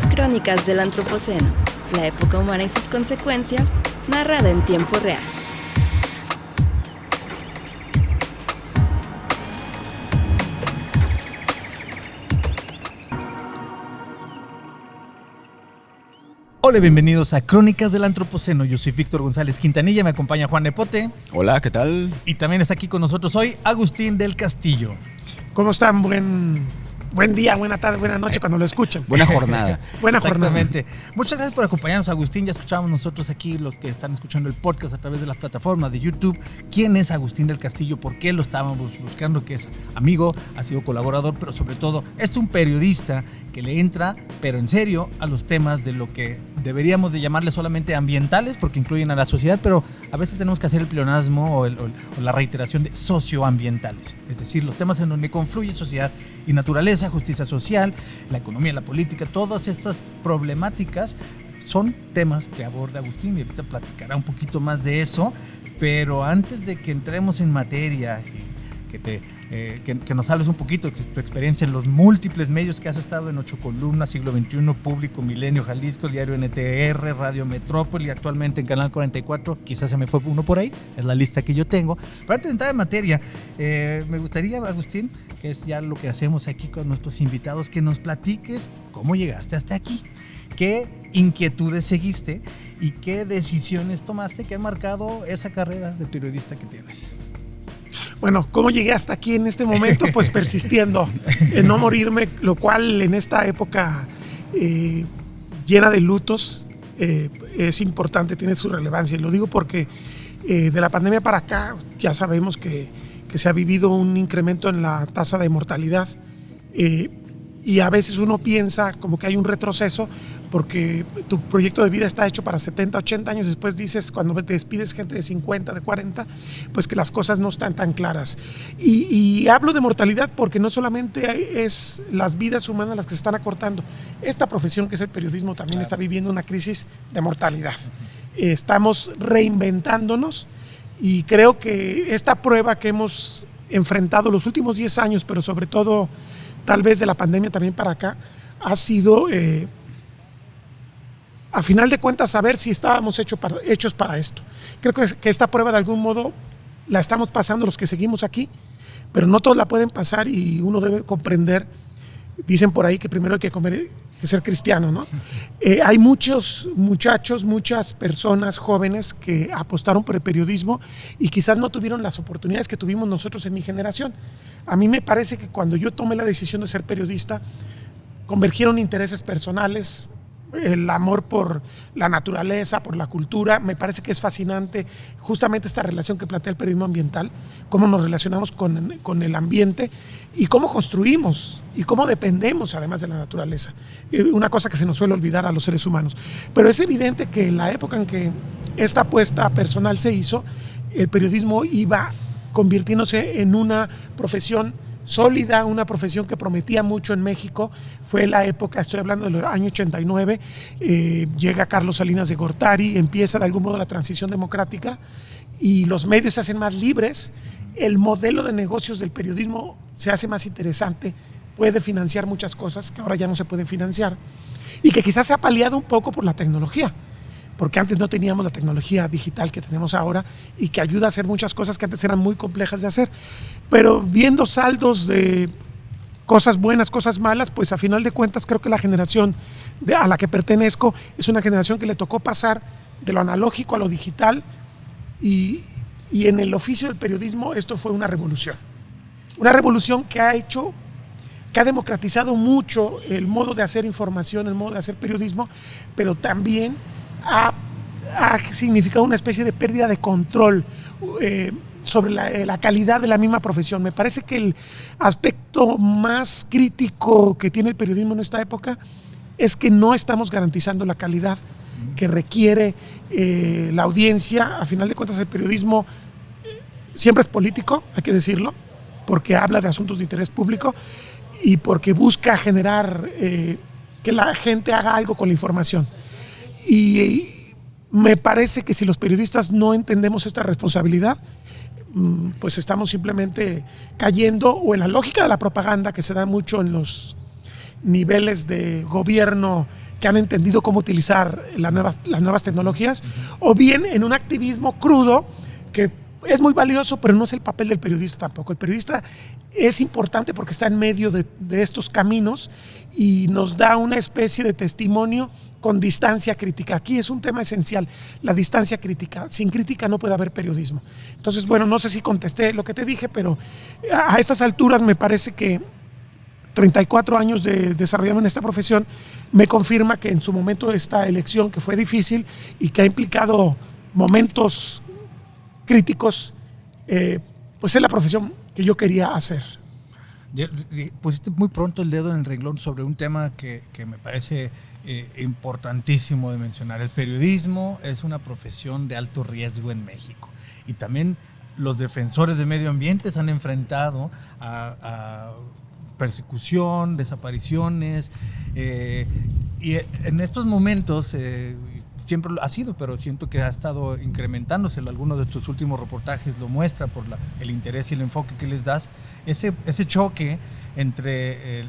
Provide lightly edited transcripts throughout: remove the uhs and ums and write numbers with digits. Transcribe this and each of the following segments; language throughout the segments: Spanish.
Crónicas del Antropoceno, la época humana y sus consecuencias, narrada en tiempo real. Hola, bienvenidos a Crónicas del Antropoceno. Yo soy Víctor González Quintanilla, me acompaña Juan Nepote. Hola, ¿qué tal? Y también está aquí con nosotros hoy Agustín del Castillo. ¿Cómo están? Buen día, buena tarde, buena noche cuando lo escuchen. Buena jornada. Buena jornada. Exactamente. Muchas gracias por acompañarnos, Agustín. Ya escuchábamos nosotros aquí, los que están escuchando el podcast a través de las plataformas de YouTube. ¿Quién es Agustín del Castillo? ¿Por qué lo estábamos buscando? Que es amigo, ha sido colaborador, pero sobre todo es un periodista que le entra, pero en serio, a los temas de lo que deberíamos de llamarle solamente ambientales, porque incluyen a la sociedad, pero a veces tenemos que hacer el pleonasmo o la reiteración de socioambientales. Es decir, los temas en donde confluye sociedad y naturaleza, justicia social, la economía, la política, todas estas problemáticas son temas que aborda Agustín y ahorita platicará un poquito más de eso, pero antes de que entremos en materia y que nos hables un poquito de tu experiencia en los múltiples medios que has estado en 8 columnas, Siglo XXI, Público, Milenio, Jalisco, Diario NTR, Radio Metrópoli, actualmente en Canal 44, quizás se me fue uno por ahí, es la lista que yo tengo. Pero antes de entrar en materia, me gustaría, Agustín, que es ya lo que hacemos aquí con nuestros invitados, que nos platiques cómo llegaste hasta aquí, qué inquietudes seguiste y qué decisiones tomaste que han marcado esa carrera de periodista que tienes. Bueno, ¿cómo llegué hasta aquí en este momento? Pues persistiendo en no morirme, lo cual en esta época llena de lutos es importante, tiene su relevancia. Y lo digo porque de la pandemia para acá ya sabemos que se ha vivido un incremento en la tasa de mortalidad y a veces uno piensa como que hay un retroceso porque tu proyecto de vida está hecho para 70, 80 años, después dices, cuando te despides gente de 50, de 40, pues que las cosas no están tan claras. Y hablo de mortalidad porque no solamente es las vidas humanas las que se están acortando, esta profesión que es el periodismo también está viviendo una crisis de mortalidad. Estamos reinventándonos y creo que esta prueba que hemos enfrentado los últimos 10 años, pero sobre todo tal vez de la pandemia también para acá, ha sido... a final de cuentas, saber si estábamos hechos para esto. Creo que esta prueba de algún modo la estamos pasando los que seguimos aquí, pero no todos la pueden pasar y uno debe comprender. Dicen por ahí que primero hay que ser cristiano, ¿no? Hay muchos muchachos, muchas personas jóvenes que apostaron por el periodismo y quizás no tuvieron las oportunidades que tuvimos nosotros en mi generación. A mí me parece que cuando yo tomé la decisión de ser periodista, convergieron intereses personales, el amor por la naturaleza, por la cultura. Me parece que es fascinante justamente esta relación que plantea el periodismo ambiental, cómo nos relacionamos con el ambiente y cómo construimos y cómo dependemos además de la naturaleza, una cosa que se nos suele olvidar a los seres humanos. Pero es evidente que en la época en que esta apuesta personal se hizo, el periodismo iba convirtiéndose en una profesión sólida, una profesión que prometía mucho en México. Fue la época, estoy hablando del año 89, llega Carlos Salinas de Gortari, empieza de algún modo la transición democrática y los medios se hacen más libres, el modelo de negocios del periodismo se hace más interesante, puede financiar muchas cosas que ahora ya no se pueden financiar y que quizás se ha paliado un poco por la tecnología, porque antes no teníamos la tecnología digital que tenemos ahora y que ayuda a hacer muchas cosas que antes eran muy complejas de hacer. Pero viendo saldos de cosas buenas, cosas malas, pues a final de cuentas creo que la generación a la que pertenezco es una generación que le tocó pasar de lo analógico a lo digital y en el oficio del periodismo esto fue una revolución. Una revolución que ha democratizado mucho el modo de hacer información, el modo de hacer periodismo, pero también ha significado una especie de pérdida de control sobre la calidad de la misma profesión. Me parece que el aspecto más crítico que tiene el periodismo en esta época es que no estamos garantizando la calidad que requiere la audiencia. A final de cuentas, el periodismo siempre es político, hay que decirlo, porque habla de asuntos de interés público y porque busca generar que la gente haga algo con la información. Y me parece que si los periodistas no entendemos esta responsabilidad, pues estamos simplemente cayendo o en la lógica de la propaganda que se da mucho en los niveles de gobierno que han entendido cómo utilizar las nuevas tecnologías, o bien en un activismo crudo que es muy valioso, pero no es el papel del periodista tampoco. El periodista es importante porque está en medio de estos caminos y nos da una especie de testimonio con distancia crítica. Aquí es un tema esencial, la distancia crítica. Sin crítica no puede haber periodismo. Entonces, bueno, no sé si contesté lo que te dije, pero a estas alturas me parece que 34 años de desarrollarme en esta profesión me confirma que en su momento esta elección, que fue difícil y que ha implicado momentos críticos, pues es la profesión que yo quería hacer. Pusiste muy pronto el dedo en el renglón sobre un tema que me parece importantísimo de mencionar. El periodismo es una profesión de alto riesgo en México, y también los defensores de medio ambiente se han enfrentado a persecución, desapariciones, y en estos momentos siempre ha sido, pero siento que ha estado incrementándose. Algunos de tus últimos reportajes lo muestra por el interés y el enfoque que les das. Ese choque entre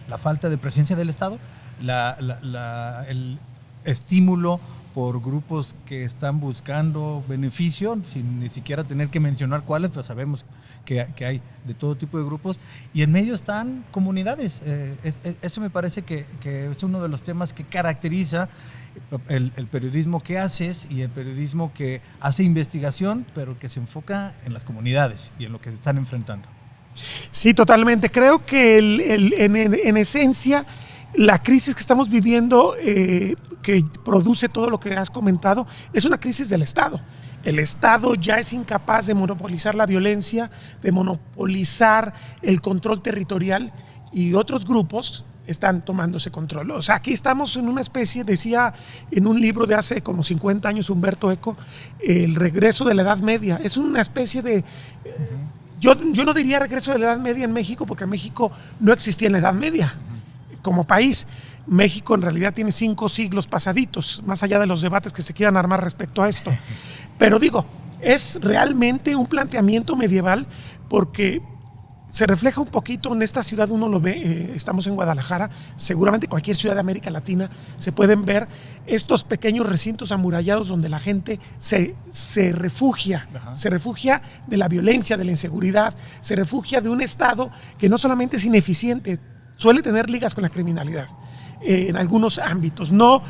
la falta de presencia del Estado, el estímulo por grupos que están buscando beneficio, sin ni siquiera tener que mencionar cuáles, pues sabemos que hay de todo tipo de grupos, y en medio están comunidades. Eso me parece que es uno de los temas que caracteriza el periodismo que haces, y el periodismo que hace investigación, pero que se enfoca en las comunidades y en lo que se están enfrentando. Sí, totalmente. Creo que en esencia la crisis que estamos viviendo, que produce todo lo que has comentado, es una crisis del Estado. El Estado ya es incapaz de monopolizar la violencia, de monopolizar el control territorial, y otros grupos están tomando ese control. O sea, aquí estamos en una especie, decía en un libro de hace como 50 años Humberto Eco, el regreso de la Edad Media. Es una especie de... Yo no diría regreso de la Edad Media en México, porque en México no existía en la Edad Media como país. México en realidad tiene 5 siglos pasaditos, más allá de los debates que se quieran armar respecto a esto. Pero digo, es realmente un planteamiento medieval, porque se refleja un poquito en esta ciudad. Uno lo ve, estamos en Guadalajara, seguramente cualquier ciudad de América Latina se pueden ver estos pequeños recintos amurallados donde la gente se refugia. Ajá. Se refugia de la violencia, de la inseguridad, se refugia de un Estado que no solamente es ineficiente, suele tener ligas con la criminalidad en algunos ámbitos. No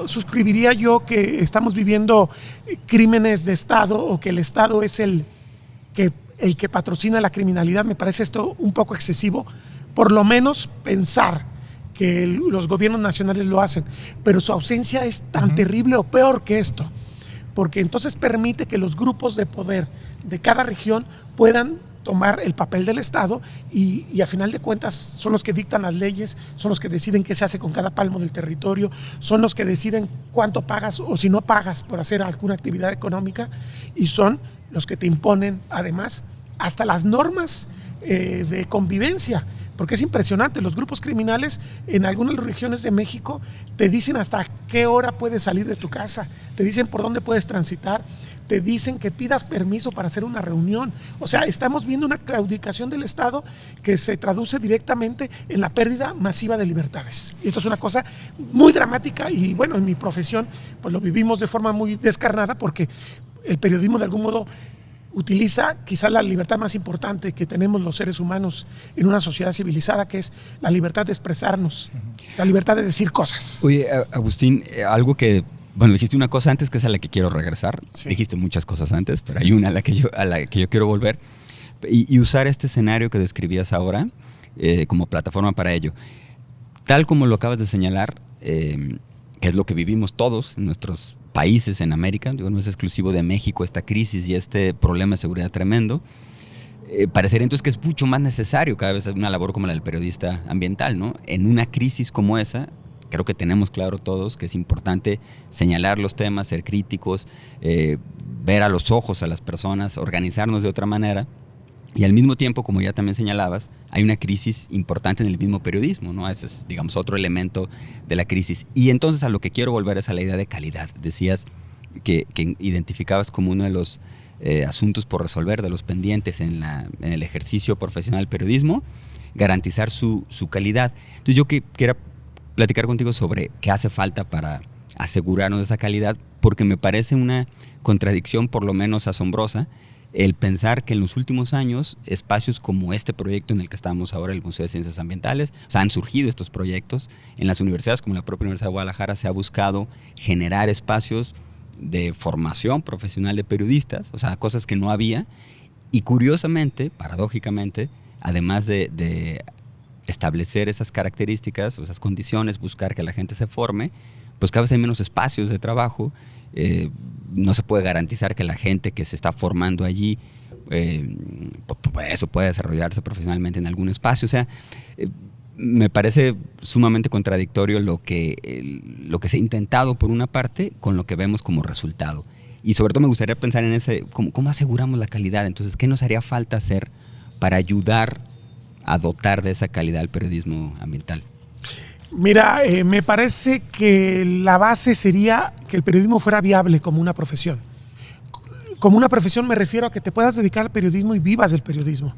suscribiría yo que estamos viviendo crímenes de Estado, o que el Estado es el que patrocina la criminalidad. Me parece esto un poco excesivo, por lo menos pensar que los gobiernos nacionales lo hacen, pero su ausencia es tan terrible o peor que esto, porque entonces permite que los grupos de poder de cada región puedan tomar el papel del Estado, y a final de cuentas son los que dictan las leyes, son los que deciden qué se hace con cada palmo del territorio, son los que deciden cuánto pagas o si no pagas por hacer alguna actividad económica, y son los que te imponen además hasta las normas de convivencia, porque es impresionante. Los grupos criminales en algunas regiones de México te dicen hasta qué hora puedes salir de tu casa, te dicen por dónde puedes transitar, te dicen que pidas permiso para hacer una reunión. O sea, estamos viendo una claudicación del Estado que se traduce directamente en la pérdida masiva de libertades. Y esto es una cosa muy dramática, y bueno, en mi profesión pues lo vivimos de forma muy descarnada, porque el periodismo de algún modo utiliza quizás la libertad más importante que tenemos los seres humanos en una sociedad civilizada, que es la libertad de expresarnos, la libertad de decir cosas. Oye, Agustín, algo que, bueno, dijiste una cosa antes que es a la que quiero regresar. Sí. Dijiste muchas cosas antes, pero hay una a la que yo quiero volver y usar este escenario que describías ahora como plataforma para ello. Tal como lo acabas de señalar, que es lo que vivimos todos en nuestros países en América, digo, no es exclusivo de México esta crisis y este problema de seguridad tremendo. Parecería entonces que es mucho más necesario cada vez una labor como la del periodista ambiental, ¿no? En una crisis como esa, creo que tenemos claro todos que es importante señalar los temas, ser críticos, ver a los ojos a las personas, organizarnos de otra manera. Y al mismo tiempo, como ya también señalabas, hay una crisis importante en el mismo periodismo, ¿no? Ese es, digamos, otro elemento de la crisis. Y entonces a lo que quiero volver es a la idea de calidad. Decías, que identificabas como uno de los asuntos por resolver, de los pendientes en el ejercicio profesional del periodismo, garantizar su calidad. Entonces yo quisiera platicar contigo sobre qué hace falta para asegurarnos de esa calidad, porque me parece una contradicción por lo menos asombrosa el pensar que en los últimos años espacios como este proyecto en el que estamos ahora, el Museo de Ciencias Ambientales, o sea, han surgido estos proyectos en las universidades, como la propia Universidad de Guadalajara, se ha buscado generar espacios de formación profesional de periodistas, o sea, cosas que no había, y curiosamente, paradójicamente, además de establecer esas características o esas condiciones, buscar que la gente se forme, pues cada vez hay menos espacios de trabajo. No se puede garantizar que la gente que se está formando allí eso puede desarrollarse profesionalmente en algún espacio. O sea, me parece sumamente contradictorio lo que se ha intentado por una parte con lo que vemos como resultado. Y sobre todo me gustaría pensar en ¿cómo aseguramos la calidad? Entonces, ¿qué nos haría falta hacer para ayudar a dotar de esa calidad al periodismo ambiental? Mira, me parece que la base sería que el periodismo fuera viable como una profesión. Como una profesión me refiero a que te puedas dedicar al periodismo y vivas del periodismo.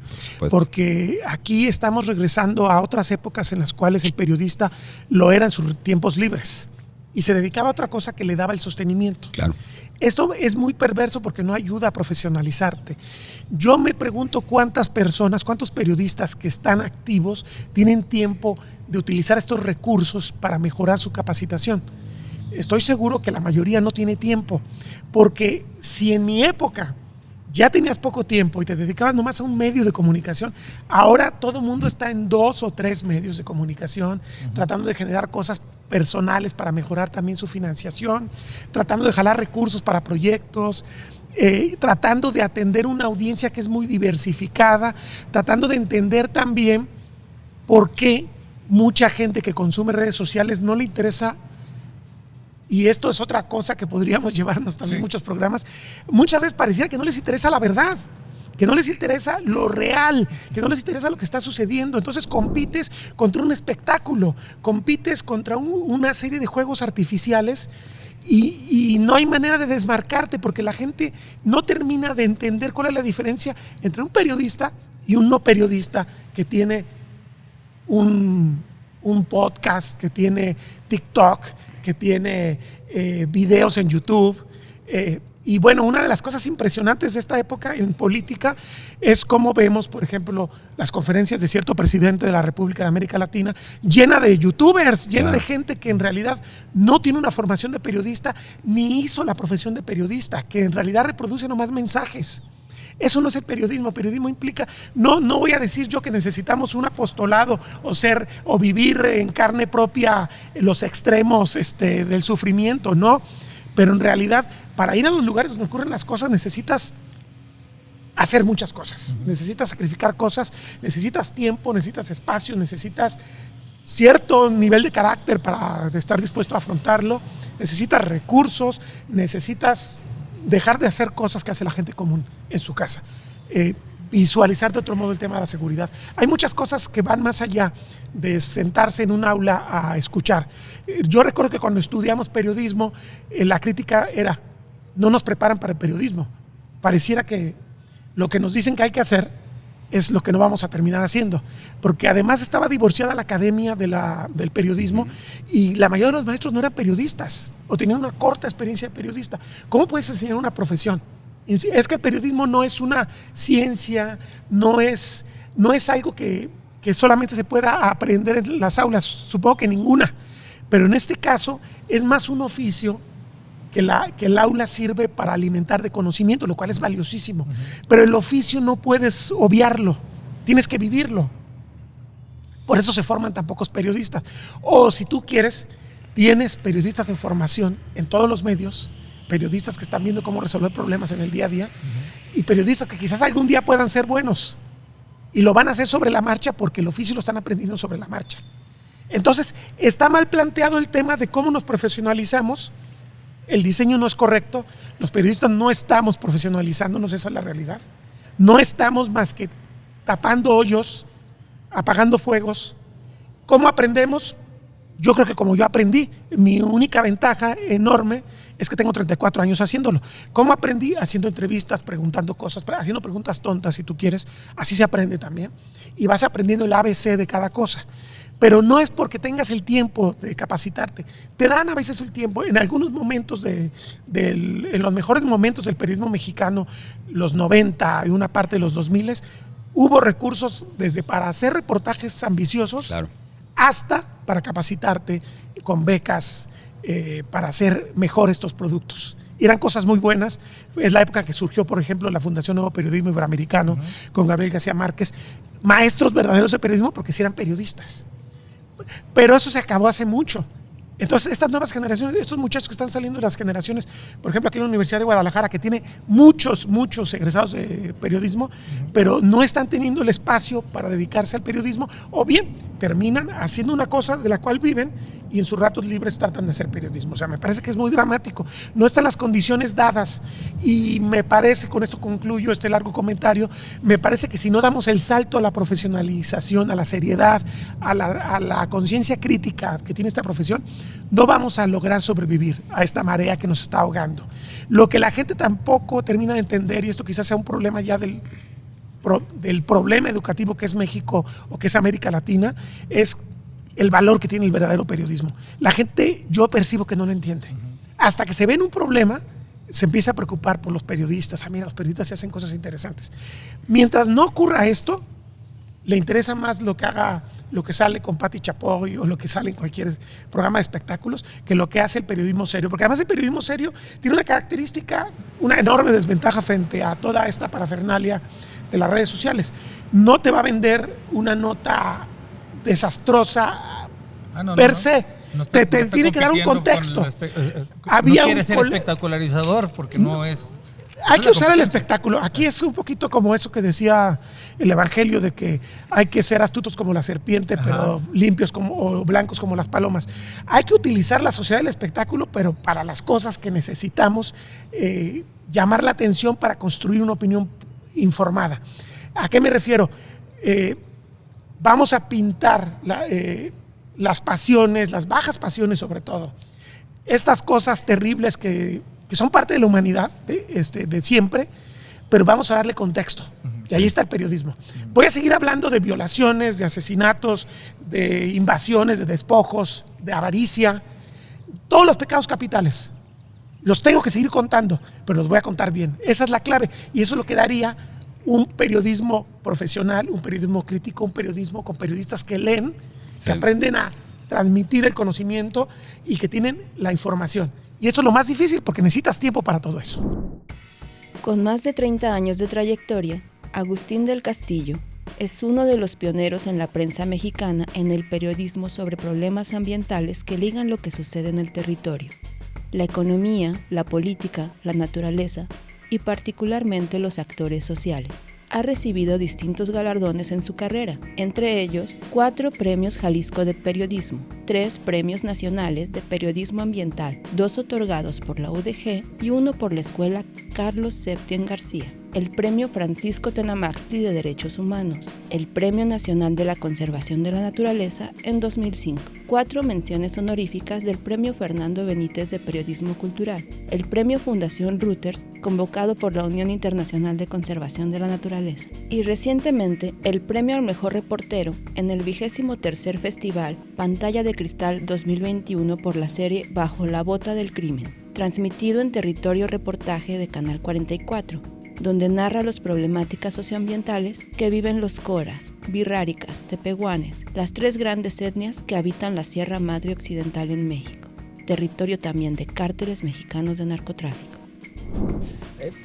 Porque aquí estamos regresando a otras épocas en las cuales el periodista lo era en sus tiempos libres y se dedicaba a otra cosa que le daba el sostenimiento. Claro. Esto es muy perverso porque no ayuda a profesionalizarte. Yo me pregunto cuántos periodistas que están activos tienen tiempo de utilizar estos recursos para mejorar su capacitación. Estoy seguro que la mayoría no tiene tiempo, porque si en mi época ya tenías poco tiempo y te dedicabas nomás a un medio de comunicación, ahora todo el mundo está en 2 o 3 medios de comunicación, tratando de generar cosas personales para mejorar también su financiación, tratando de jalar recursos para proyectos, tratando de atender una audiencia que es muy diversificada, tratando de entender también por qué mucha gente que consume redes sociales no le interesa. Y esto es otra cosa que podríamos llevarnos también muchos programas. Muchas veces pareciera que no les interesa la verdad, que no les interesa lo real, que no les interesa lo que está sucediendo. Entonces compites contra un espectáculo, compites contra una serie de juegos artificiales y no hay manera de desmarcarte porque la gente no termina de entender cuál es la diferencia entre un periodista y un no periodista que tiene un podcast, que tiene TikTok, que tiene videos en YouTube. Y bueno, una de las cosas impresionantes de esta época en política es cómo vemos, por ejemplo, las conferencias de cierto presidente de la República de América Latina llena de youtubers, llena de gente que en realidad no tiene una formación de periodista ni hizo la profesión de periodista, que en realidad reproduce nomás mensajes. Eso no es el periodismo. El periodismo implica, no voy a decir yo que necesitamos un apostolado o vivir en carne propia los extremos del sufrimiento, no. Pero en realidad, para ir a los lugares donde ocurren las cosas, necesitas hacer muchas cosas. Necesitas sacrificar cosas, necesitas tiempo, necesitas espacio, necesitas cierto nivel de carácter para estar dispuesto a afrontarlo, necesitas recursos, necesitas dejar de hacer cosas que hace la gente común en su casa. Visualizar de otro modo el tema de la seguridad. Hay muchas cosas que van más allá de sentarse en un aula a escuchar. Yo recuerdo que cuando estudiamos periodismo, la crítica era, no nos preparan para el periodismo. Pareciera que lo que nos dicen que hay que hacer es lo que no vamos a terminar haciendo. Porque además estaba divorciada la academia del periodismo y la mayoría de los maestros no eran periodistas o tenían una corta experiencia de periodista. ¿Cómo puedes enseñar una profesión? Es que el periodismo no es una ciencia, no es algo que solamente se pueda aprender en las aulas, supongo que ninguna, pero en este caso es más un oficio que el aula sirve para alimentar de conocimiento, lo cual es valiosísimo, pero el oficio no puedes obviarlo, tienes que vivirlo. Por eso se forman tan pocos periodistas. O si tú quieres, tienes periodistas en formación en todos los medios, periodistas que están viendo cómo resolver problemas en el día a día, y periodistas que quizás algún día puedan ser buenos y lo van a hacer sobre la marcha porque el oficio lo están aprendiendo sobre la marcha. Entonces está mal planteado el tema de cómo nos profesionalizamos. El diseño no es correcto, los periodistas no estamos profesionalizándonos, esa es la realidad. No estamos más que tapando hoyos, apagando fuegos. ¿Cómo aprendemos? Yo creo que como yo aprendí, mi única ventaja enorme es que tengo 34 años haciéndolo. ¿Cómo aprendí? Haciendo entrevistas, preguntando cosas, haciendo preguntas tontas si tú quieres. Así se aprende también. Y vas aprendiendo el ABC de cada cosa. Pero no es porque tengas el tiempo de capacitarte. Te dan a veces el tiempo. En algunos momentos, en los mejores momentos del periodismo mexicano, los 90 y una parte de los 2000, hubo recursos desde para hacer reportajes ambiciosos, Claro. hasta para capacitarte con becas para hacer mejor estos productos. Y eran cosas muy buenas. Es la época que surgió, por ejemplo, la Fundación Nuevo Periodismo Iberoamericano, con Gabriel García Márquez. Maestros verdaderos de periodismo porque sí eran periodistas. Pero eso se acabó hace mucho. Entonces, estas nuevas generaciones, estos muchachos que están saliendo de las generaciones, por ejemplo, aquí en la Universidad de Guadalajara, que tiene muchos egresados de periodismo, pero no están teniendo el espacio para dedicarse al periodismo, o bien terminan haciendo una cosa de la cual viven y en sus ratos libres tratan de hacer periodismo. O sea, me parece que es muy dramático. No están las condiciones dadas y me parece, con esto concluyo este largo comentario, me parece que si no damos el salto a la profesionalización, a la seriedad, a la conciencia crítica que tiene esta profesión, no vamos a lograr sobrevivir a esta marea que nos está ahogando. Lo que la gente tampoco termina de entender, y esto quizás sea un problema ya del problema educativo que es México o que es América Latina, es el valor que tiene el verdadero periodismo. La gente, yo percibo que no lo entiende. Hasta que se ve en un problema, se empieza a preocupar por los periodistas. Ah, mira, los periodistas se hacen cosas interesantes. Mientras no ocurra esto, le interesa más lo que sale con Pati Chapoy o lo que sale en cualquier programa de espectáculos que lo que hace el periodismo serio. Porque además el periodismo serio tiene una característica, una enorme desventaja frente a toda esta parafernalia de las redes sociales. No te va a vender una nota desastrosa per se. No está te tiene que dar un contexto. Había no quiere ser espectacularizador porque no es... Hay que usar el espectáculo. Aquí es un poquito como eso que decía el Evangelio de que hay que ser astutos como la serpiente, pero limpios o blancos como las palomas. Hay que utilizar la sociedad del espectáculo, pero para las cosas que necesitamos llamar la atención para construir una opinión informada. ¿A qué me refiero? Vamos a pintar las pasiones, las bajas pasiones sobre todo. Estas cosas terribles que son parte de la humanidad de siempre, pero vamos a darle contexto. Y ahí está el periodismo. Voy a seguir hablando de violaciones, de asesinatos, de invasiones, de despojos, de avaricia, todos los pecados capitales. Los tengo que seguir contando, pero los voy a contar bien. Esa es la clave y eso es lo que daría un periodismo profesional, un periodismo crítico, un periodismo con periodistas que leen, que aprenden a transmitir el conocimiento y que tienen la información. Y esto es lo más difícil porque necesitas tiempo para todo eso. Con más de 30 años de trayectoria, Agustín del Castillo es uno de los pioneros en la prensa mexicana en el periodismo sobre problemas ambientales que ligan lo que sucede en el territorio. La economía, la política, la naturaleza y particularmente los actores sociales. Ha recibido distintos galardones en su carrera, entre ellos 4 premios Jalisco de Periodismo, 3 premios nacionales de periodismo ambiental, 2 otorgados por la UDG y 1 por la Escuela Carlos Septién García, el Premio Francisco Tenamaxtli de Derechos Humanos, el Premio Nacional de la Conservación de la Naturaleza en 2005, 4 menciones honoríficas del Premio Fernando Benítez de Periodismo Cultural, el Premio Fundación Reuters, convocado por la Unión Internacional de Conservación de la Naturaleza, y recientemente el Premio al Mejor Reportero en el 23º Festival Pantalla de Cristal 2021 por la serie Bajo la Bota del Crimen, transmitido en Territorio Reportaje de Canal 44, donde narra las problemáticas socioambientales que viven los coras, birráricas, tepehuanes, las 3 grandes etnias que habitan la Sierra Madre Occidental en México, territorio también de cárteles mexicanos de narcotráfico.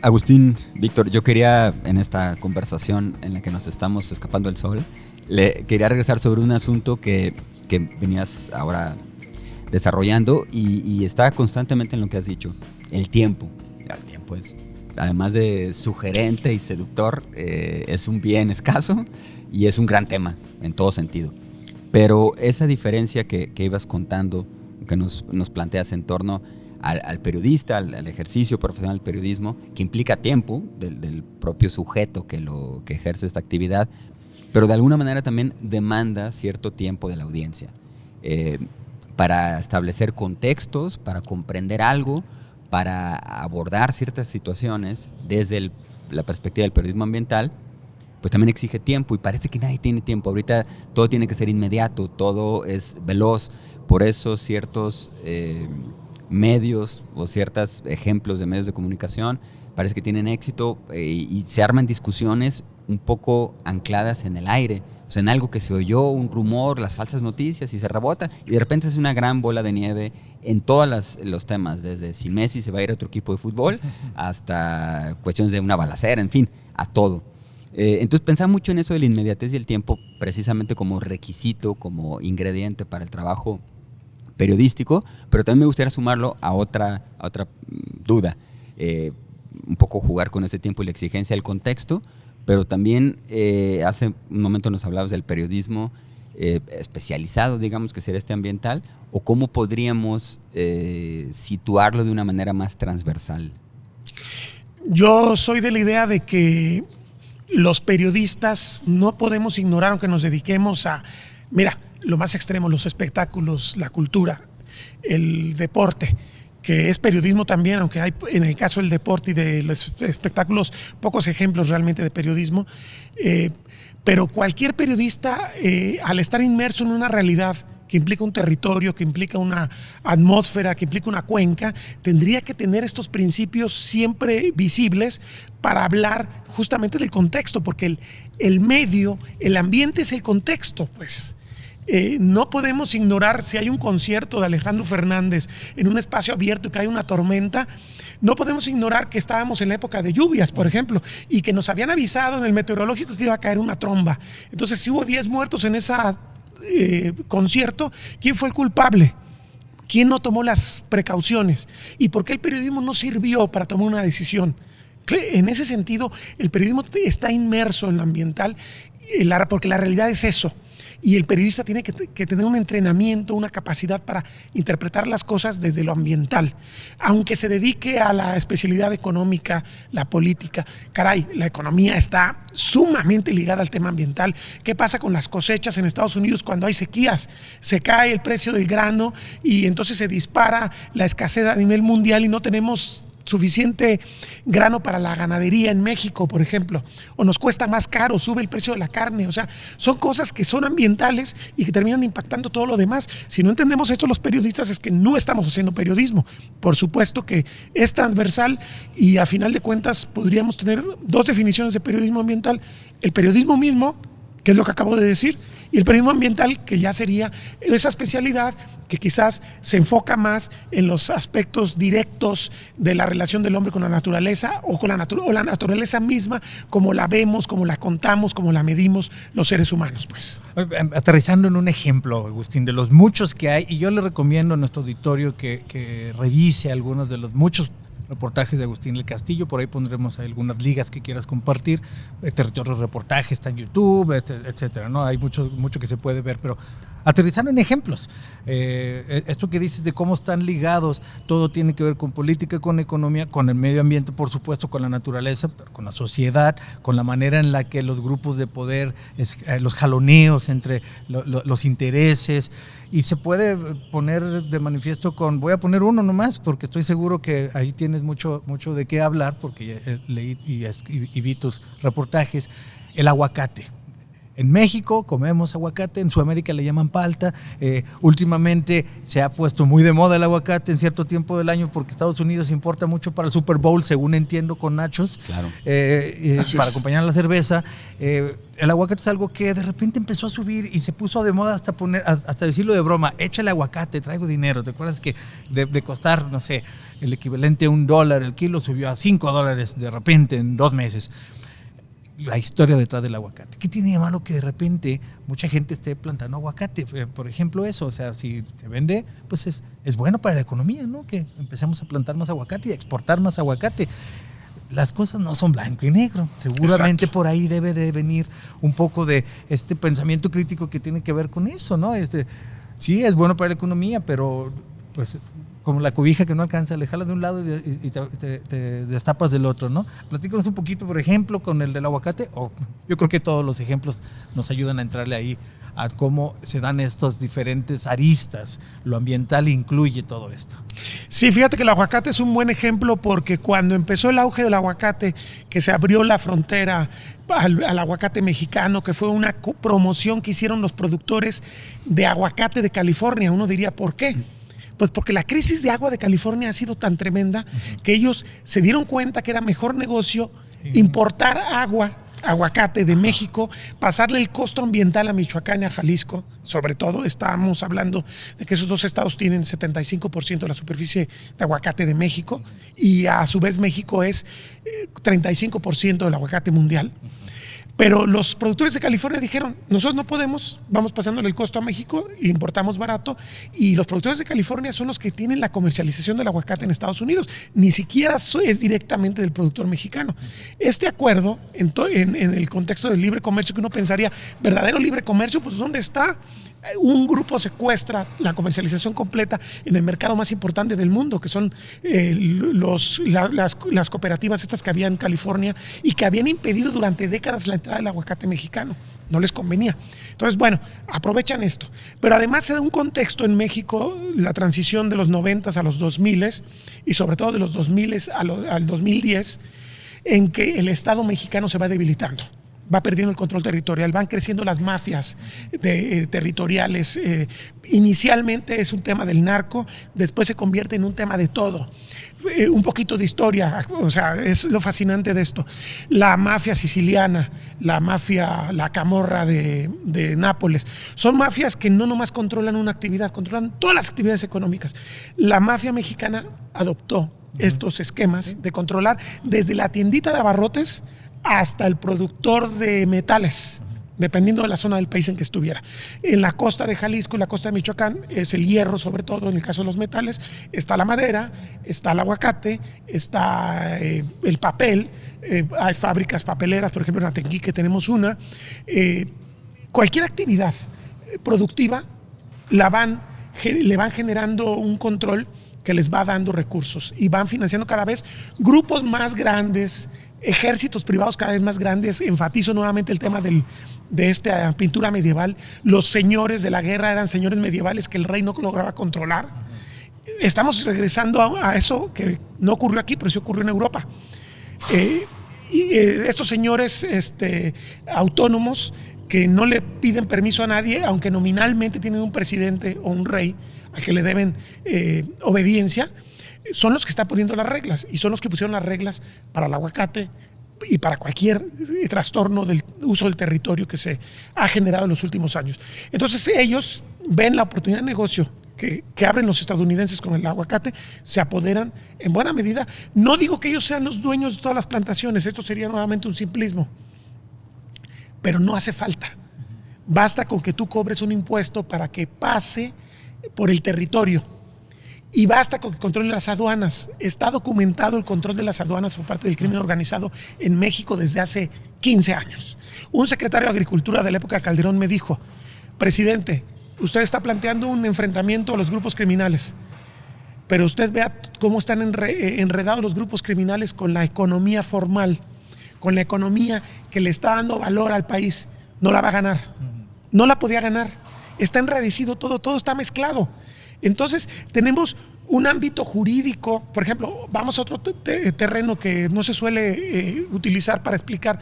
Agustín, Víctor, yo quería en esta conversación en la que nos estamos escapando del sol, le quería regresar sobre un asunto que venías ahora desarrollando y está constantemente en lo que has dicho, el tiempo. El tiempo es, además de sugerente y seductor, es un bien escaso y es un gran tema en todo sentido. Pero esa diferencia que ibas contando, que nos planteas en torno al periodista, al ejercicio profesional del periodismo, que implica tiempo del propio sujeto que ejerce esta actividad, pero de alguna manera también demanda cierto tiempo de la audiencia. para establecer contextos, para comprender algo, para abordar ciertas situaciones desde la perspectiva del periodismo ambiental, pues también exige tiempo y parece que nadie tiene tiempo. Ahorita todo tiene que ser inmediato, todo es veloz. Por eso ciertos medios o ciertos ejemplos de medios de comunicación parece que tienen éxito y se arman discusiones un poco ancladas en el aire, o sea, en algo que se oyó, un rumor, las falsas noticias y se rebota y de repente es una gran bola de nieve en todos los temas, desde si Messi se va a ir a otro equipo de fútbol hasta cuestiones de una balacera, en fin, a todo. Entonces pensaba mucho en eso de la inmediatez y el tiempo precisamente como requisito, como ingrediente para el trabajo periodístico, pero también me gustaría sumarlo a otra duda, un poco jugar con ese tiempo y la exigencia del contexto, pero también hace un momento nos hablabas del periodismo especializado, digamos, que sería este ambiental, o cómo podríamos situarlo de una manera más transversal. Yo soy de la idea de que los periodistas no podemos ignorar, aunque nos dediquemos a, mira, lo más extremo, los espectáculos, la cultura, el deporte, que es periodismo también, aunque hay en el caso del deporte y de los espectáculos pocos ejemplos realmente de periodismo, pero cualquier periodista al estar inmerso en una realidad que implica un territorio, que implica una atmósfera, que implica una cuenca, tendría que tener estos principios siempre visibles para hablar justamente del contexto, porque el medio, el ambiente es el contexto, pues. No podemos ignorar si hay un concierto de Alejandro Fernández en un espacio abierto y cae una tormenta, no podemos ignorar que estábamos en la época de lluvias, por ejemplo, y que nos habían avisado en el meteorológico que iba a caer una tromba. Entonces, si hubo 10 muertos en esa concierto, ¿quién fue el culpable? ¿Quién no tomó las precauciones? ¿Y por qué el periodismo no sirvió para tomar una decisión? En ese sentido, el periodismo está inmerso en lo ambiental porque la realidad es eso. Y el periodista tiene que tener un entrenamiento, una capacidad para interpretar las cosas desde lo ambiental. Aunque se dedique a la especialidad económica, la política, caray, la economía está sumamente ligada al tema ambiental. ¿Qué pasa con las cosechas en Estados Unidos cuando hay sequías? Se cae el precio del grano y entonces se dispara la escasez a nivel mundial y no tenemos suficiente grano para la ganadería en México, por ejemplo, o nos cuesta más caro, sube el precio de la carne. O sea, son cosas que son ambientales y que terminan impactando todo lo demás. Si no entendemos esto los periodistas es que no estamos haciendo periodismo. Por supuesto que es transversal y a final de cuentas podríamos tener dos definiciones de periodismo ambiental: el periodismo mismo, que es lo que acabo de decir, y el periodismo ambiental, que ya sería esa especialidad que quizás se enfoca más en los aspectos directos de la relación del hombre con la naturaleza o con la naturaleza misma, como la vemos, como la contamos, como la medimos los seres humanos, pues. Aterrizando en un ejemplo, Agustín, de los muchos que hay, y yo le recomiendo a nuestro auditorio que revise algunos de los muchos reportajes de Agustín del Castillo. Por ahí pondremos algunas ligas que quieras compartir. Otros reportajes está en YouTube, etcétera, ¿no? Hay mucho que se puede ver, pero aterrizando en ejemplos. Esto que dices de cómo están ligados, todo tiene que ver con política, con economía, con el medio ambiente, por supuesto, con la naturaleza, pero con la sociedad, con la manera en la que los grupos de poder, los jaloneos entre los intereses, y se puede poner de manifiesto voy a poner uno nomás, porque estoy seguro que ahí tienes mucho de qué hablar, porque leí y vi tus reportajes. El aguacate. En México comemos aguacate, en Sudamérica le llaman palta. Últimamente se ha puesto muy de moda el aguacate en cierto tiempo del año porque Estados Unidos importa mucho para el Super Bowl, según entiendo, con nachos, claro. Para acompañar la cerveza. El aguacate es algo que de repente empezó a subir y se puso de moda hasta decirlo de broma: échale aguacate, traigo dinero. ¿Te acuerdas que de costar, no sé, el equivalente a $1 el kilo, subió a $5 de repente en 2 meses? La historia detrás del aguacate. ¿Qué tiene de malo que de repente mucha gente esté plantando aguacate? Por ejemplo, eso, o sea, si se vende, pues es bueno para la economía, ¿no? Que empecemos a plantar más aguacate y a exportar más aguacate. Las cosas no son blanco y negro. Seguramente por ahí debe de venir un poco de este pensamiento crítico que tiene que ver con eso, ¿no? Sí, es bueno para la economía, pero pues como la cobija que no alcanza, le jalas de un lado y te destapas del otro, ¿no? Platícanos un poquito, por ejemplo, con el del aguacate, yo creo que todos los ejemplos nos ayudan a entrarle ahí a cómo se dan estos diferentes aristas. Lo ambiental incluye todo esto. Sí, fíjate que el aguacate es un buen ejemplo porque cuando empezó el auge del aguacate, que se abrió la frontera al aguacate mexicano, que fue una promoción que hicieron los productores de aguacate de California, uno diría, ¿por qué? Pues porque la crisis de agua de California ha sido tan tremenda que ellos se dieron cuenta que era mejor negocio importar aguacate de México, pasarle el costo ambiental a Michoacán y a Jalisco. Sobre todo estábamos hablando de que esos dos estados tienen 75% de la superficie de aguacate de México y a su vez México es 35% del aguacate mundial. Pero los productores de California dijeron, nosotros no podemos, vamos pasándole el costo a México, importamos barato, y los productores de California son los que tienen la comercialización del aguacate en Estados Unidos, ni siquiera es directamente del productor mexicano. Este acuerdo, en el contexto del libre comercio, que uno pensaría, verdadero libre comercio, pues ¿dónde está? Un grupo secuestra la comercialización completa en el mercado más importante del mundo, que son las cooperativas estas que había en California y que habían impedido durante décadas la entrada del aguacate mexicano. No les convenía. Entonces, bueno, aprovechan esto. Pero además se da un contexto en México, la transición de los 90s a los 2000s y sobre todo de los 2000s al 2010, en que el Estado mexicano se va debilitando. Va perdiendo el control territorial, van creciendo las mafias territoriales. Inicialmente es un tema del narco, después se convierte en un tema de todo. Un poquito de historia, o sea, es lo fascinante de esto. La mafia siciliana, la camorra de Nápoles, son mafias que no nomás controlan una actividad, controlan todas las actividades económicas. La mafia mexicana adoptó estos esquemas de controlar desde la tiendita de abarrotes hasta el productor de metales, dependiendo de la zona del país en que estuviera. En la costa de Jalisco y la costa de Michoacán es el hierro, sobre todo en el caso de los metales, está la madera, está el aguacate, está el papel, hay fábricas papeleras, por ejemplo en Atenquique tenemos una. Cualquier actividad productiva le van generando un control que les va dando recursos y van financiando cada vez grupos más grandes, ejércitos privados cada vez más grandes. Enfatizo nuevamente el tema de esta pintura medieval. Los señores de la guerra eran señores medievales que el rey no lograba controlar. Estamos regresando a eso que no ocurrió aquí, pero sí ocurrió en Europa. Estos señores autónomos que no le piden permiso a nadie, aunque nominalmente tienen un presidente o un rey al que le deben obediencia, son los que están poniendo las reglas y son los que pusieron las reglas para el aguacate y para cualquier trastorno del uso del territorio que se ha generado en los últimos años. Entonces ellos ven la oportunidad de negocio que abren los estadounidenses con el aguacate, se apoderan en buena medida. No digo que ellos sean los dueños de todas las plantaciones, esto sería nuevamente un simplismo, pero no hace falta. Basta con que tú cobres un impuesto para que pase por el territorio. Y basta con que controle las aduanas. Está documentado el control de las aduanas por parte del crimen organizado en México desde hace 15 años. Un secretario de Agricultura de la época de Calderón me dijo: presidente, usted está planteando un enfrentamiento a los grupos criminales, pero usted vea cómo están enredados los grupos criminales con la economía formal, con la economía que le está dando valor al país. No la va a ganar. No la podía ganar. Está enrarecido todo está mezclado. Entonces, tenemos un ámbito jurídico, por ejemplo, vamos a otro terreno que no se suele utilizar para explicar.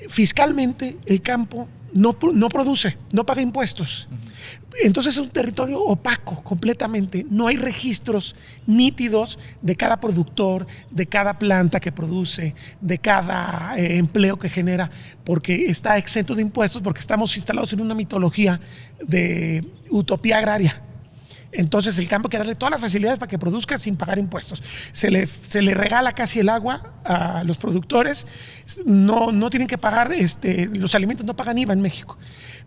Fiscalmente, el campo no produce, no paga impuestos. Entonces, es un territorio opaco completamente. No hay registros nítidos de cada productor, de cada planta que produce, de cada empleo que genera, porque está exento de impuestos, porque estamos instalados en una mitología de utopía agraria. Entonces el campo hay que darle todas las facilidades para que produzca sin pagar impuestos. Se le regala casi el agua a los productores, no tienen que pagar, los alimentos no pagan IVA en México.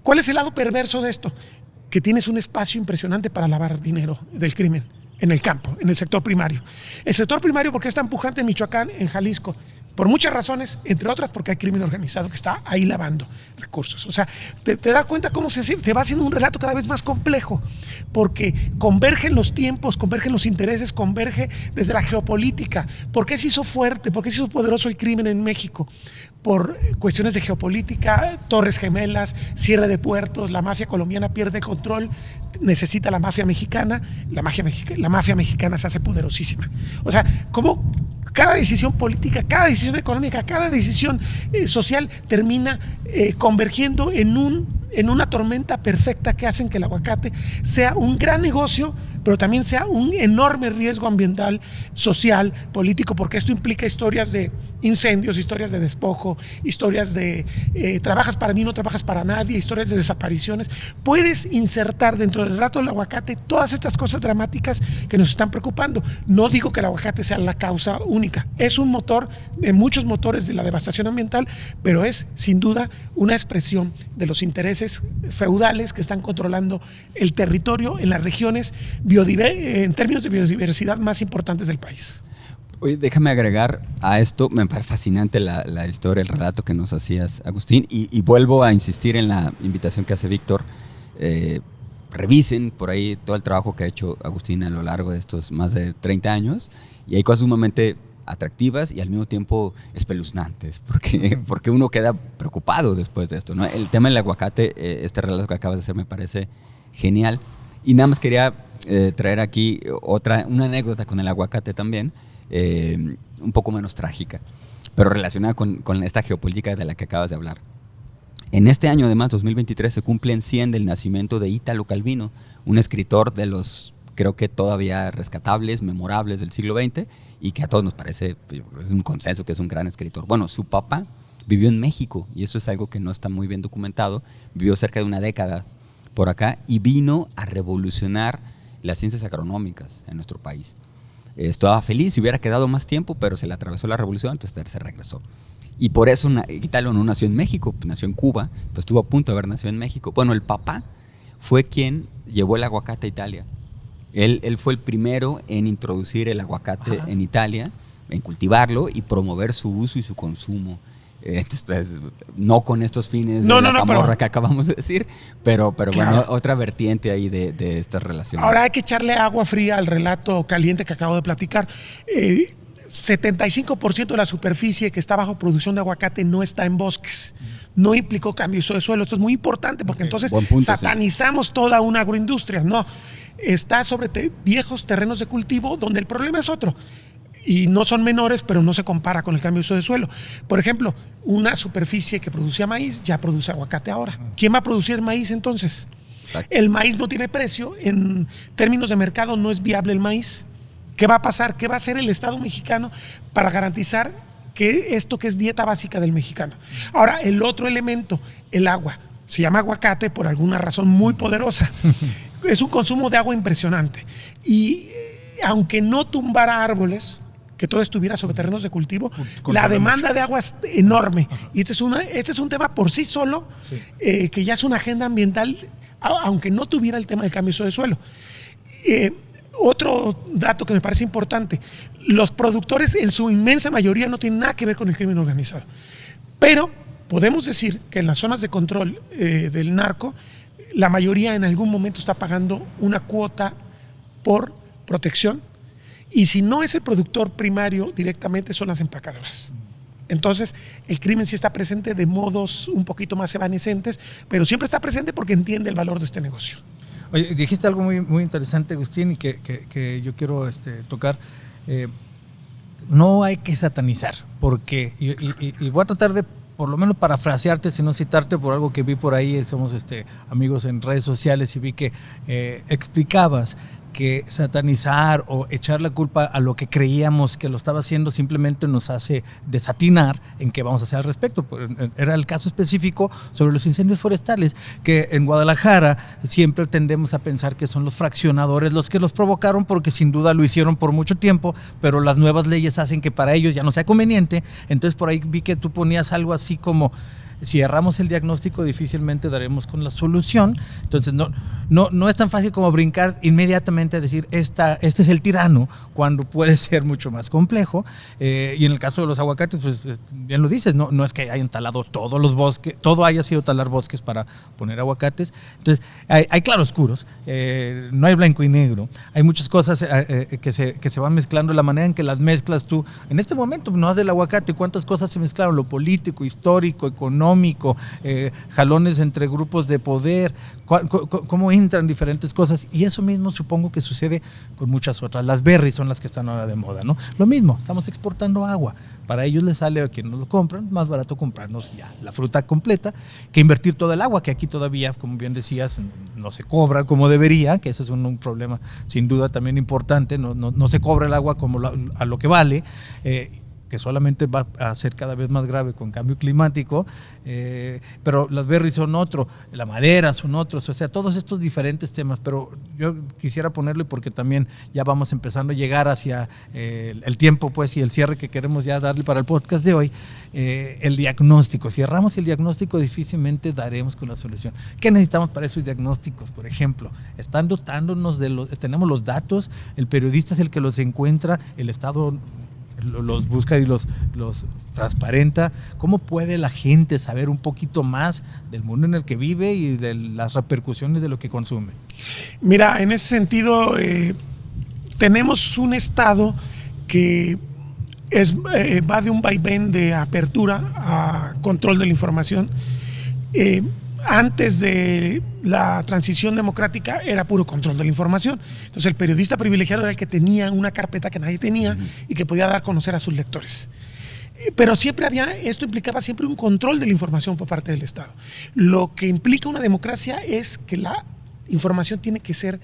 ¿Cuál es el lado perverso de esto? Que tienes un espacio impresionante para lavar dinero del crimen en el campo, en el sector primario. El sector primario, ¿por qué es tan pujante en Michoacán, en Jalisco? Por muchas razones, entre otras porque hay crimen organizado que está ahí lavando recursos. O sea, te das cuenta cómo se va haciendo un relato cada vez más complejo, porque convergen los tiempos, convergen los intereses, converge desde la geopolítica. ¿Por qué se hizo fuerte? ¿Por qué se hizo poderoso el crimen en México? Por cuestiones de geopolítica, Torres Gemelas, cierre de puertos, la mafia colombiana pierde control, necesita la mafia mexicana, la mafia mexicana se hace poderosísima. O sea, ¿cómo cada decisión política, cada decisión económica, cada decisión social termina convergiendo en una tormenta perfecta que hacen que el aguacate sea un gran negocio, pero también sea un enorme riesgo ambiental, social, político, porque esto implica historias de incendios, historias de despojo, historias de trabajas para mí, no trabajas para nadie, historias de desapariciones. Puedes insertar dentro del relato del aguacate todas estas cosas dramáticas que nos están preocupando. No digo que el aguacate sea la causa única, es un motor de muchos motores de la devastación ambiental, pero es sin duda una expresión de los intereses feudales que están controlando el territorio en las regiones en términos de biodiversidad más importantes del país. Oye, déjame agregar a esto, me parece fascinante la historia, el relato que nos hacías, Agustín, y vuelvo a insistir en la invitación que hace Víctor. Revisen por ahí todo el trabajo que ha hecho Agustín a lo largo de estos más de 30 años, y hay cosas sumamente atractivas y al mismo tiempo espeluznantes, porque uno queda preocupado después de esto, ¿no? El tema del aguacate, este relato que acabas de hacer me parece genial, y nada más quería traer aquí una anécdota con el aguacate también, un poco menos trágica, pero relacionada con esta geopolítica de la que acabas de hablar. En este año, además, 2023, se cumplen 100 del nacimiento de Ítalo Calvino, un escritor de los, creo que todavía rescatables, memorables del siglo XX, y que a todos nos parece, es un consenso que es un gran escritor. Bueno, su papá vivió en México, y eso es algo que no está muy bien documentado, vivió cerca de una década por acá, y vino a revolucionar las ciencias agronómicas en nuestro país. Estaba feliz, si hubiera quedado más tiempo, pero se le atravesó la revolución, entonces se regresó. Y por eso Ítalo no nació en México, pues nació en Cuba, pues estuvo a punto de haber nacido en México. Bueno, el papá fue quien llevó el aguacate a Italia. Él fue el primero en introducir el aguacate en Italia, en cultivarlo y promover su uso y su consumo. Entonces, pues, no con estos fines de la camorra que acabamos de decir, pero claro. Bueno, otra vertiente ahí de estas relaciones. Ahora hay que echarle agua fría al relato caliente que acabo de platicar. 75% de la superficie que está bajo producción de aguacate no está en bosques. No implicó cambio de suelo. Esto es muy importante porque entonces satanizamos toda una agroindustria. No, está sobre viejos terrenos de cultivo donde el problema es otro. Y no son menores, pero no se compara con el cambio de uso de suelo. Por ejemplo, una superficie que producía maíz ya produce aguacate ahora. ¿Quién va a producir maíz entonces? Exacto. El maíz no tiene precio. En términos de mercado no es viable el maíz. ¿Qué va a pasar? ¿Qué va a hacer el Estado mexicano para garantizar que esto que es dieta básica del mexicano? Ahora, el otro elemento, el agua. Se llama aguacate por alguna razón muy poderosa. Es un consumo de agua impresionante. Y aunque no tumbara árboles, que todo estuviera sobre terrenos de cultivo, la demanda de agua es enorme. Y este es un tema por sí solo, que ya es una agenda ambiental, aunque no tuviera el tema del cambio de uso de suelo. Otro dato que me parece importante, los productores en su inmensa mayoría no tienen nada que ver con el crimen organizado. Pero podemos decir que en las zonas de control del narco, la mayoría en algún momento está pagando una cuota por protección. Y si no es el productor primario directamente, son las empacadoras. Entonces, el crimen sí está presente de modos un poquito más evanescentes, pero siempre está presente porque entiende el valor de este negocio. Oye, dijiste algo muy, muy interesante, Agustín, y que yo quiero tocar. No hay que satanizar, porque, y voy a tratar de, por lo menos, parafrasearte, si no citarte por algo que vi por ahí, somos amigos en redes sociales, y vi que explicabas que satanizar o echar la culpa a lo que creíamos que lo estaba haciendo simplemente nos hace desatinar en qué vamos a hacer al respecto. Era el caso específico sobre los incendios forestales, que en Guadalajara siempre tendemos a pensar que son los fraccionadores los que los provocaron, porque sin duda lo hicieron por mucho tiempo, pero las nuevas leyes hacen que para ellos ya no sea conveniente. Entonces por ahí vi que tú ponías algo así como si erramos el diagnóstico, difícilmente daremos con la solución. Entonces, no es tan fácil como brincar inmediatamente a decir, este es el tirano, cuando puede ser mucho más complejo. Y en el caso de los aguacates, pues bien lo dices, no es que hayan talado todos los bosques, todo haya sido talar bosques para poner aguacates. Entonces, hay claroscuros, no hay blanco y negro. Hay muchas cosas que se van mezclando, la manera en que las mezclas tú. En este momento, no has del aguacate, ¿cuántas cosas se mezclaron? Lo político, histórico, económico, jalones entre grupos de poder, cómo entran diferentes cosas, y eso mismo supongo que sucede con muchas otras. Las berries son las que están ahora de moda, ¿no? Lo mismo, estamos exportando agua. Para ellos les sale, a quienes nos lo compran, más barato comprarnos ya la fruta completa que invertir todo el agua, que aquí todavía, como bien decías, no se cobra como debería, que ese es un problema sin duda también importante, no se cobra el agua como a lo que vale, que solamente va a ser cada vez más grave con cambio climático, pero las berries son otro, la madera son otros, o sea, todos estos diferentes temas, pero yo quisiera ponerle, porque también ya vamos empezando a llegar hacia el tiempo, pues, y el cierre que queremos ya darle para el podcast de hoy, el diagnóstico. Si erramos el diagnóstico, difícilmente daremos con la solución. ¿Qué necesitamos para esos diagnósticos? Por ejemplo, están dotándonos tenemos los datos, el periodista es el que los encuentra, el Estado los busca y los transparenta. ¿Cómo puede la gente saber un poquito más del mundo en el que vive y de las repercusiones de lo que consume? Mira, en ese sentido, tenemos un Estado que va de un vaivén de apertura a control de la información. Antes de la transición democrática era puro control de la información. Entonces el periodista privilegiado era el que tenía una carpeta que nadie tenía y que podía dar a conocer a sus lectores. Pero esto implicaba siempre un control de la información por parte del Estado. Lo que implica una democracia es que la información tiene que ser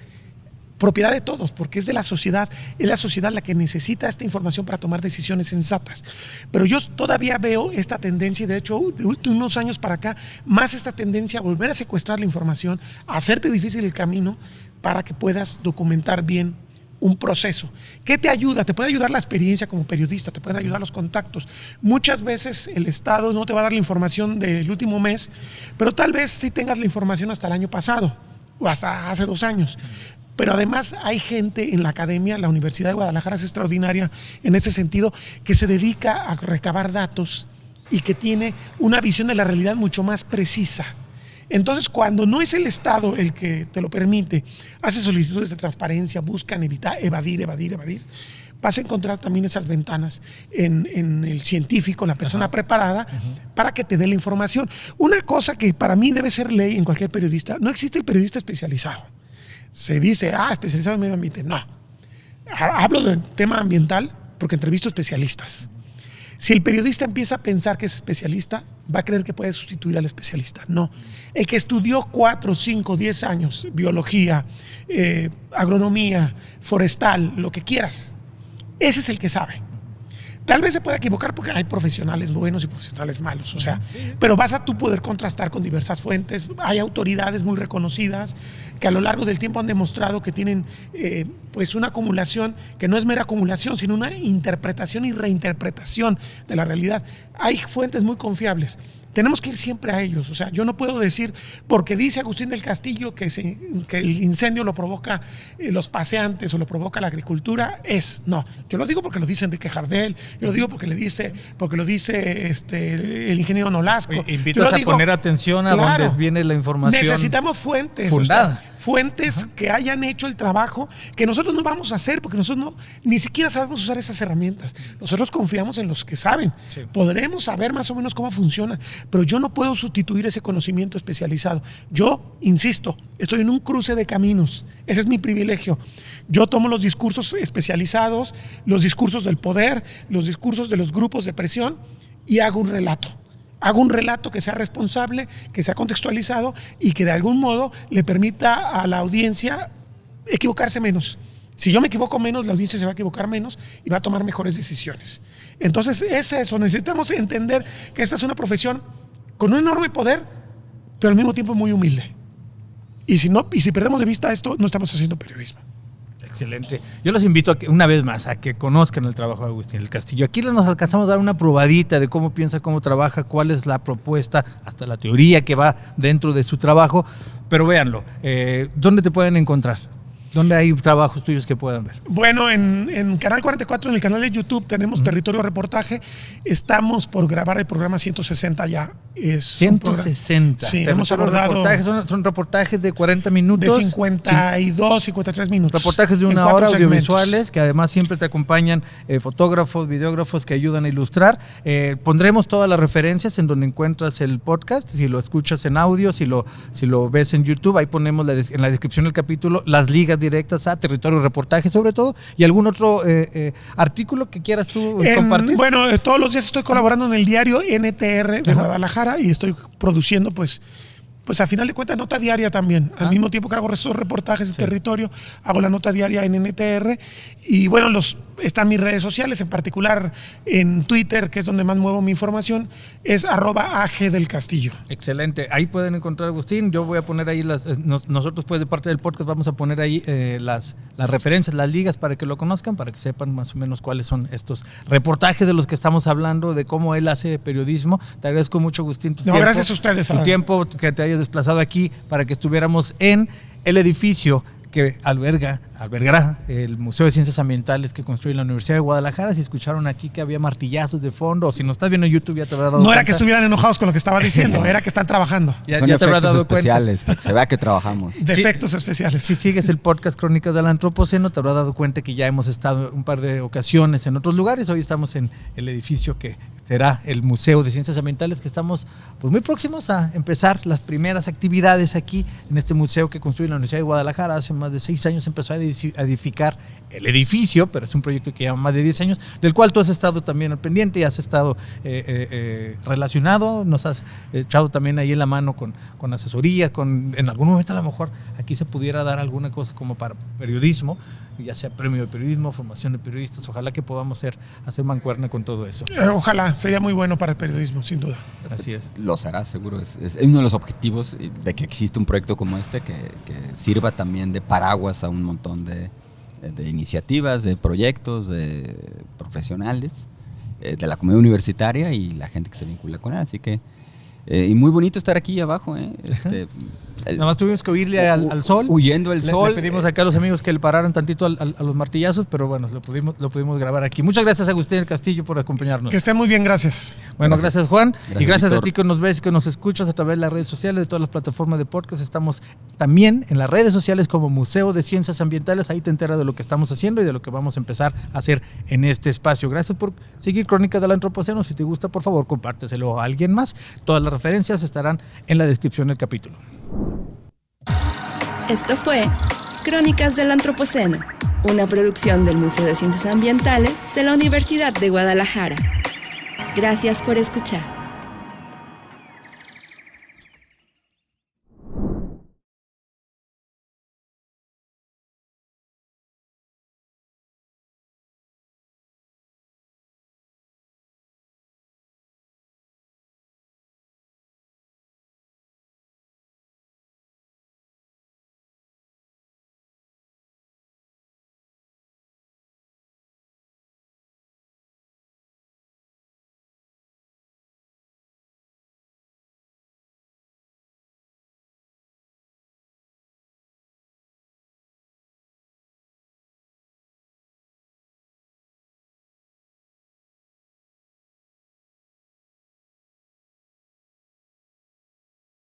propiedad de todos, porque es la sociedad la que necesita esta información para tomar decisiones sensatas. Pero yo todavía veo esta tendencia, y de hecho, de unos años para acá, más esta tendencia a volver a secuestrar la información, a hacerte difícil el camino para que puedas documentar bien un proceso. ¿Qué te ayuda? Te puede ayudar la experiencia como periodista, te pueden ayudar los contactos. Muchas veces el Estado no te va a dar la información del último mes, pero tal vez sí tengas la información hasta el año pasado o hasta hace 2 años. Pero además hay gente en la academia, la Universidad de Guadalajara es extraordinaria en ese sentido, que se dedica a recabar datos y que tiene una visión de la realidad mucho más precisa. Entonces, cuando no es el Estado el que te lo permite, hace solicitudes de transparencia, buscan evadir, vas a encontrar también esas ventanas en el científico, en la persona preparada, para que te dé la información. Una cosa que para mí debe ser ley en cualquier periodista: no existe el periodista especializado. Se dice, especializado en medio ambiente. No. Hablo del tema ambiental porque entrevisto especialistas. Si el periodista empieza a pensar que es especialista, va a creer que puede sustituir al especialista. No. El que estudió 4, 5, 10 años, biología, agronomía, forestal, lo que quieras, ese es el que sabe. Tal vez se pueda equivocar porque hay profesionales buenos y profesionales malos, o sea, pero vas a tú poder contrastar con diversas fuentes. Hay autoridades muy reconocidas que a lo largo del tiempo han demostrado que tienen pues una acumulación que no es mera acumulación, sino una interpretación y reinterpretación de la realidad. Hay fuentes muy confiables. Tenemos que ir siempre a ellos. O sea, yo no puedo decir, porque dice Agustín del Castillo que el incendio lo provoca los paseantes o lo provoca la agricultura. No, yo lo digo porque lo dice Enrique Jardel, yo lo digo porque lo dice el ingeniero Nolasco. Invitas a poner atención a dónde viene la información. Necesitamos fuentes fundada. Fuentes que hayan hecho el trabajo que nosotros no vamos a hacer, porque nosotros ni siquiera sabemos usar esas herramientas. Nosotros confiamos en los que saben. Sí. Podremos saber más o menos cómo funciona, pero yo no puedo sustituir ese conocimiento especializado. Yo, insisto, estoy en un cruce de caminos. Ese es mi privilegio. Yo tomo los discursos especializados, los discursos del poder, los discursos de los grupos de presión y hago un relato. Hago un relato que sea responsable, que sea contextualizado y que de algún modo le permita a la audiencia equivocarse menos. Si yo me equivoco menos, la audiencia se va a equivocar menos y va a tomar mejores decisiones. Entonces es eso, necesitamos entender que esta es una profesión con un enorme poder, pero al mismo tiempo muy humilde. Y si perdemos de vista esto, no estamos haciendo periodismo. Excelente. Yo los invito una vez más a que conozcan el trabajo de Agustín del Castillo. Aquí nos alcanzamos a dar una probadita de cómo piensa, cómo trabaja, cuál es la propuesta, hasta la teoría que va dentro de su trabajo. Pero véanlo, ¿dónde te pueden encontrar? ¿Dónde hay trabajos tuyos que puedan ver? Bueno, en Canal 44, en el canal de YouTube, tenemos Territorio Reportaje. Estamos por grabar el programa 160 ya. Es 160. Sí, hemos abordado. Reportajes, son reportajes de 40 minutos. De 52, 53 minutos. Reportajes de una hora, audiovisuales, que además siempre te acompañan fotógrafos, videógrafos que ayudan a ilustrar. Pondremos todas las referencias en donde encuentras el podcast. Si lo escuchas en audio, si lo ves en YouTube, ahí ponemos en la descripción del capítulo las ligas directas a Territorio Reportaje, sobre todo, y algún otro artículo que quieras tú compartir. Bueno, todos los días estoy colaborando en el diario NTR de Guadalajara y estoy produciendo, pues a final de cuentas, nota diaria también. Al mismo tiempo que hago esos reportajes de territorio, hago la nota diaria en NTR. Y bueno, están mis redes sociales, en particular en Twitter, que es donde más muevo mi información, es @AGDelCastillo. Excelente. Ahí pueden encontrar a Agustín. Yo voy a poner ahí nosotros, pues, de parte del podcast, vamos a poner ahí las referencias, las ligas, para que lo conozcan, para que sepan más o menos cuáles son estos reportajes de los que estamos hablando, de cómo él hace periodismo. Te agradezco mucho, Agustín, tu tiempo. Gracias a ustedes. Tu tiempo, que te hayas desplazado aquí para que estuviéramos en el edificio que albergará el Museo de Ciencias Ambientales que construye la Universidad de Guadalajara. Si escucharon aquí que había martillazos de fondo, o si nos estás viendo en YouTube ya te habrá dado cuenta. No era que estuvieran enojados con lo que estaba diciendo, era que están trabajando. Son ya te habrás dado especiales, para que se vea que trabajamos. De efectos especiales. Si sigues el podcast Crónicas del Antropoceno, te habrás dado cuenta que ya hemos estado un par de ocasiones en otros lugares. Hoy estamos en el edificio que será el Museo de Ciencias Ambientales, que estamos pues muy próximos a empezar las primeras actividades aquí en este museo que construye la Universidad de Guadalajara. Hace más de 6 años empezó a edificar el edificio, pero es un proyecto que lleva más de 10 años, del cual tú has estado también al pendiente y has estado relacionado, nos has echado también ahí en la mano con asesoría, en algún momento a lo mejor aquí se pudiera dar alguna cosa como para periodismo, ya sea premio de periodismo, formación de periodistas. Ojalá que podamos hacer mancuerna con todo eso. Ojalá, sería muy bueno para el periodismo, sin duda. Así es. Lo será, seguro. Es uno de los objetivos de que existe un proyecto como este que sirva también de paraguas a un montón de iniciativas, de proyectos, de profesionales, de la comunidad universitaria y la gente que se vincula con él. Así que, y muy bonito estar aquí abajo. Nada más tuvimos que huirle al sol. Huyendo el sol. Le pedimos acá a los amigos que le pararan tantito a los martillazos, pero bueno, lo pudimos grabar aquí. Muchas gracias, Agustín del Castillo, por acompañarnos. Que estén muy bien, gracias. Bueno, gracias Juan. Gracias, y gracias Víctor. a ti que nos ves y que nos escuchas a través de las redes sociales, de todas las plataformas de podcast. Estamos también en las redes sociales como Museo de Ciencias Ambientales. Ahí te enteras de lo que estamos haciendo y de lo que vamos a empezar a hacer en este espacio. Gracias por seguir Crónicas del Antropoceno. Si te gusta, por favor, compárteselo a alguien más. Todas las referencias estarán en la descripción del capítulo. Esto fue Crónicas del Antropoceno, una producción del Museo de Ciencias Ambientales de la Universidad de Guadalajara. Gracias por escuchar.